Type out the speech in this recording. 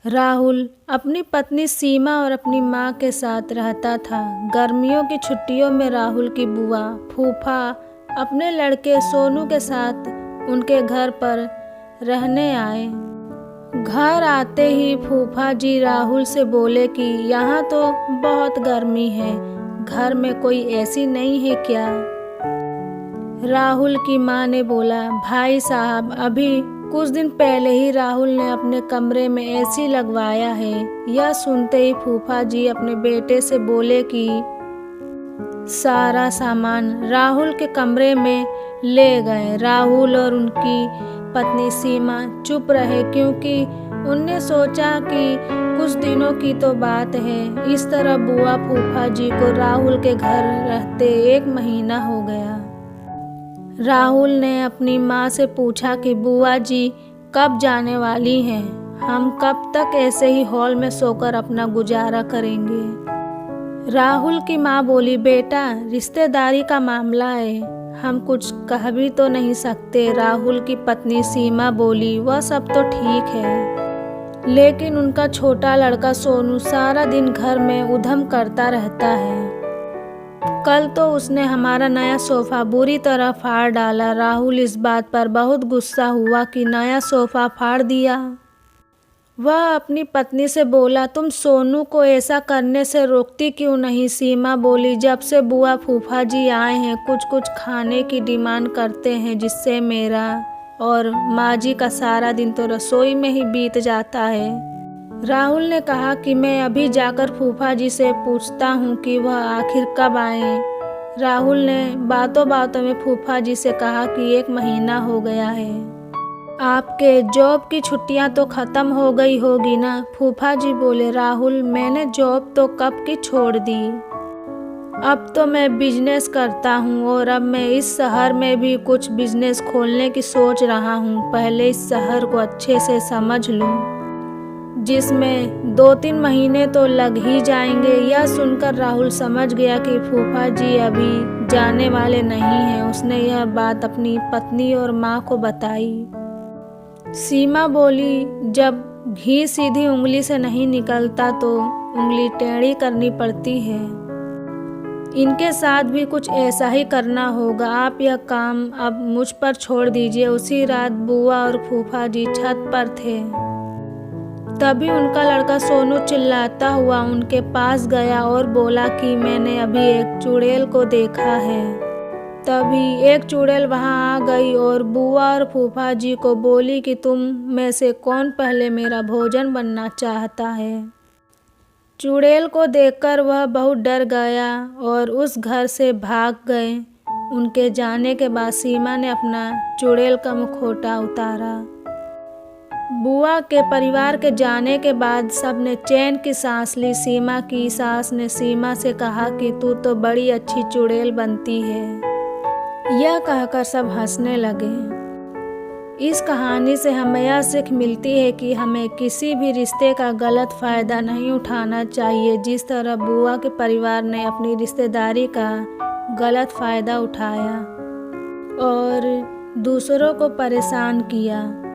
राहुल अपनी पत्नी सीमा और अपनी माँ के साथ रहता था। गर्मियों की छुट्टियों में राहुल की बुआ फूफा अपने लड़के सोनू के साथ उनके घर पर रहने आए। घर आते ही फूफा जी राहुल से बोले कि यहाँ तो बहुत गर्मी है, घर में कोई एसी नहीं है क्या? राहुल की माँ ने बोला, भाई साहब अभी कुछ दिन पहले ही राहुल ने अपने कमरे में एसी लगवाया है। यह सुनते ही फूफा जी अपने बेटे से बोले कि सारा सामान राहुल के कमरे में ले गए। राहुल और उनकी पत्नी सीमा चुप रहे क्योंकि उनने सोचा कि कुछ दिनों की तो बात है। इस तरह बुआ फूफा जी को राहुल के घर रहते 1 महीना हो गया। राहुल ने अपनी माँ से पूछा कि बुआ जी कब जाने वाली हैं? हम कब तक ऐसे ही हॉल में सोकर अपना गुजारा करेंगे? राहुल की माँ बोली, बेटा रिश्तेदारी का मामला है, हम कुछ कह भी तो नहीं सकते। राहुल की पत्नी सीमा बोली, वह सब तो ठीक है, लेकिन उनका छोटा लड़का सोनू सारा दिन घर में उधम करता रहता है। कल तो उसने हमारा नया सोफा बुरी तरह फाड़ डाला। राहुल इस बात पर बहुत गुस्सा हुआ कि नया सोफा फाड़ दिया। वह अपनी पत्नी से बोला, तुम सोनू को ऐसा करने से रोकती क्यों नहीं? सीमा बोली, जब से बुआ फूफा जी आए हैं कुछ कुछ खाने की डिमांड करते हैं, जिससे मेरा और माँ जी का सारा दिन तो रसोई में ही बीत जाता है। राहुल ने कहा कि मैं अभी जाकर फूफा जी से पूछता हूँ कि वह आखिर कब आए। राहुल ने बातों बातों में फूफा जी से कहा कि 1 महीना हो गया है। आपके जॉब की छुट्टियां तो ख़त्म हो गई होगी ना? फूफा जी बोले, राहुल मैंने जॉब तो कब की छोड़ दी, अब तो मैं बिजनेस करता हूँ और अब मैं इस शहर में भी कुछ बिजनेस खोलने की सोच रहा हूँ। पहले इस शहर को अच्छे से समझ लूँ, जिसमें 2-3 महीने तो लग ही जाएंगे। यह सुनकर राहुल समझ गया कि फूफा जी अभी जाने वाले नहीं हैं। उसने यह बात अपनी पत्नी और माँ को बताई। सीमा बोली, जब घी सीधी उंगली से नहीं निकलता तो उंगली टेढ़ी करनी पड़ती है। इनके साथ भी कुछ ऐसा ही करना होगा। आप यह काम अब मुझ पर छोड़ दीजिए। उसी रात बुआ और फूफा जी छत पर थे। तभी उनका लड़का सोनू चिल्लाता हुआ उनके पास गया और बोला कि मैंने अभी एक चुड़ैल को देखा है। तभी एक चुड़ैल वहां आ गई और बुआ और फूफा जी को बोली कि तुम में से कौन पहले मेरा भोजन बनना चाहता है। चुड़ैल को देखकर वह बहुत डर गया और उस घर से भाग गए। उनके जाने के बाद सीमा ने अपना चुड़ैल का मुखौटा उतारा। बुआ के परिवार के जाने के बाद सबने चैन की सांस ली। सीमा की सास ने सीमा से कहा कि तू तो बड़ी अच्छी चुड़ैल बनती है। यह कहकर सब हंसने लगे। इस कहानी से हमें यह सीख मिलती है कि हमें किसी भी रिश्ते का गलत फ़ायदा नहीं उठाना चाहिए, जिस तरह बुआ के परिवार ने अपनी रिश्तेदारी का गलत फ़ायदा उठाया और दूसरों को परेशान किया।